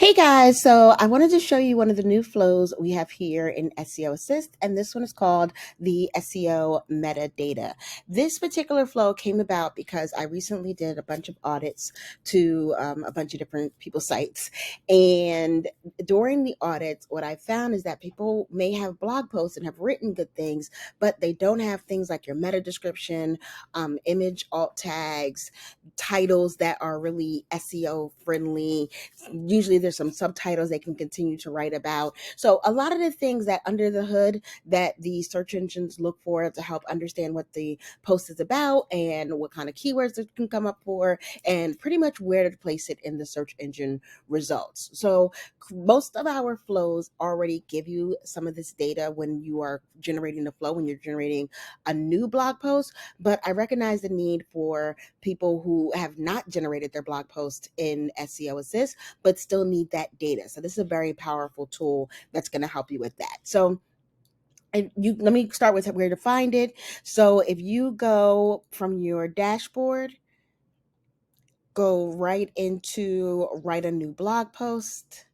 Hey guys, so I wanted to show you one of the new flows we have here in SEO Assist, and this one is called the SEO Meta Data. This particular flow came about because I recently did a bunch of audits to a bunch of different people's sites, and during the audits, what I found is that people may have blog posts and have written good things, but they don't have things like your meta description, image alt tags, titles that are really SEO friendly. Usually there's some subtitles they can continue to write about. So a lot of the things that under the hood that the search engines look for to help understand what the post is about and what kind of keywords it can come up for and pretty much where to place it in the search engine results. So most of our flows already give you some of this data when you are generating the flow, when you're generating a new blog post. But I recognize the need for people who have not generated their blog post in SEO Assist but still need that data. So this is a very powerful tool that's going to help you with that. So let me start with where to find it. So if you go from your dashboard, go right into write a new blog post,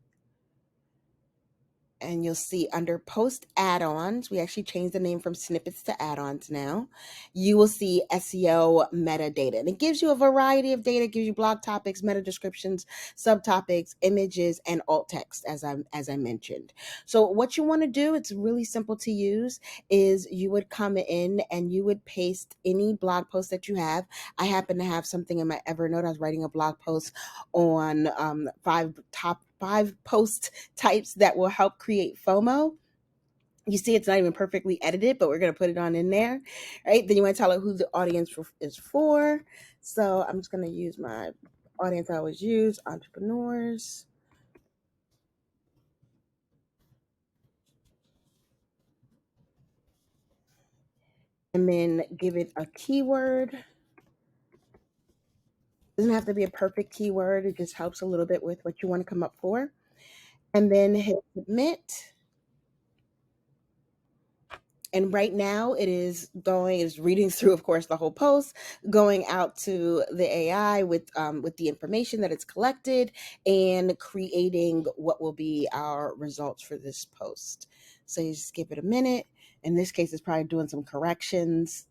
and you'll see under post add-ons, we actually changed the name from snippets to add-ons now. You will see SEO metadata, and it gives you a variety of data. It gives you blog topics, meta descriptions, subtopics, images, and alt text, as I mentioned. So what you want to do, it's really simple to use, is you would come in and you would paste any blog post that you have. I happen to have something in my Evernote. I was writing a blog post on five post types that will help create FOMO. You see, it's not even perfectly edited, but we're going to put it on in there, right? Then you want to tell it who the audience is for. So I'm just going to use my audience I always use, entrepreneurs, and then give it a keyword. Doesn't have to be a perfect keyword. It just helps a little bit with what you want to come up for. And then hit submit. And right now it's reading through, of course, the whole post, going out to the AI with the information that it's collected and creating what will be our results for this post. So you just give it a minute. In this case, it's probably doing some corrections.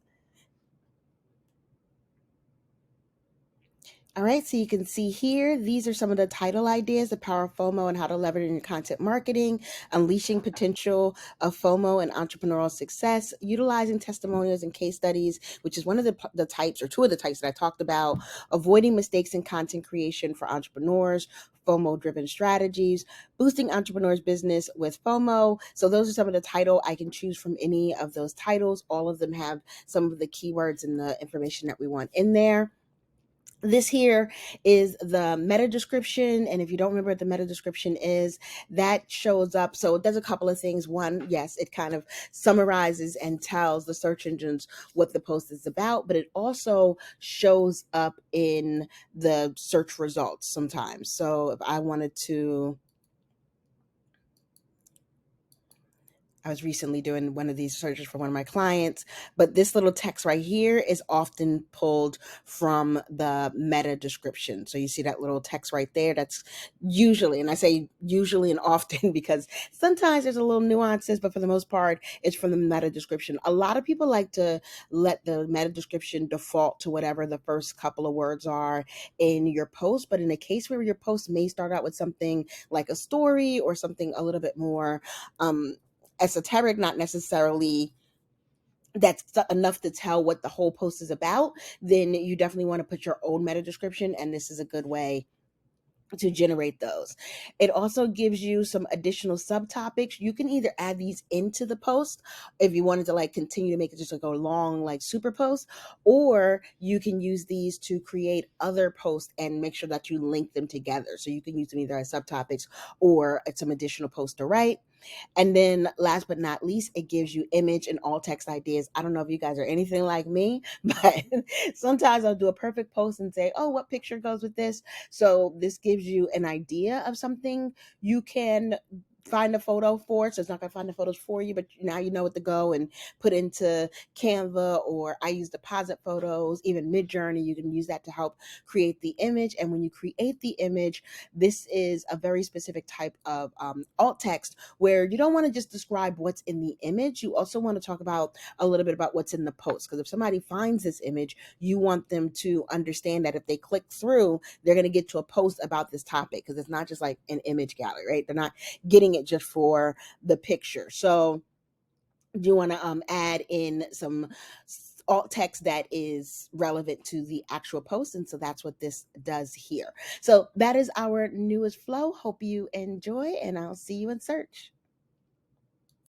All right, so you can see here, these are some of the title ideas, the power of FOMO and how to leverage it in your content marketing, unleashing potential of FOMO and entrepreneurial success, utilizing testimonials and case studies, which is one of the types or two of the types that I talked about, avoiding mistakes in content creation for entrepreneurs, FOMO driven strategies, boosting entrepreneurs' business with FOMO. So those are some of the title. I can choose from any of those titles. All of them have some of the keywords and the information that we want in there. This here is the meta description, and if you don't remember what the meta description is, that shows up. So it does a couple of things. One, yes, it kind of summarizes and tells the search engines what the post is about, but it also shows up in the search results sometimes. So if I wanted to, I was recently doing one of these searches for one of my clients, but this little text right here is often pulled from the meta description. So you see that little text right there. That's usually, and I say usually and often because sometimes there's a little nuances, but for the most part, it's from the meta description. A lot of people like to let the meta description default to whatever the first couple of words are in your post. But in a case where your post may start out with something like a story or something a little bit more, esoteric, not necessarily that's enough to tell what the whole post is about, then you definitely want to put your own meta description, and this is a good way to generate those. It also gives you some additional subtopics. You can either add these into the post if you wanted to like continue to make it just like a long like super post, or you can use these to create other posts and make sure that you link them together. So you can use them either as subtopics or some additional posts to write. And then last but not least, it gives you image and alt text ideas. I don't know if you guys are anything like me, but sometimes I'll do a perfect post and say, oh, what picture goes with this? So this gives you an idea of something you can find a photo for it, so it's not going to find the photos for you, but now you know what to go and put into Canva, or I use Deposit Photos, even Midjourney. You can use that to help create the image. And when you create the image, this is a very specific type of alt text where you don't want to just describe what's in the image. You also want to talk about a little bit about what's in the post, because if somebody finds this image, you want them to understand that if they click through, they're going to get to a post about this topic, because it's not just like an image gallery, right? They're not getting it just for the picture. So you want to add in some alt text that is relevant to the actual post. And so that's what this does here. So that is our newest flow. Hope you enjoy, and I'll see you in search.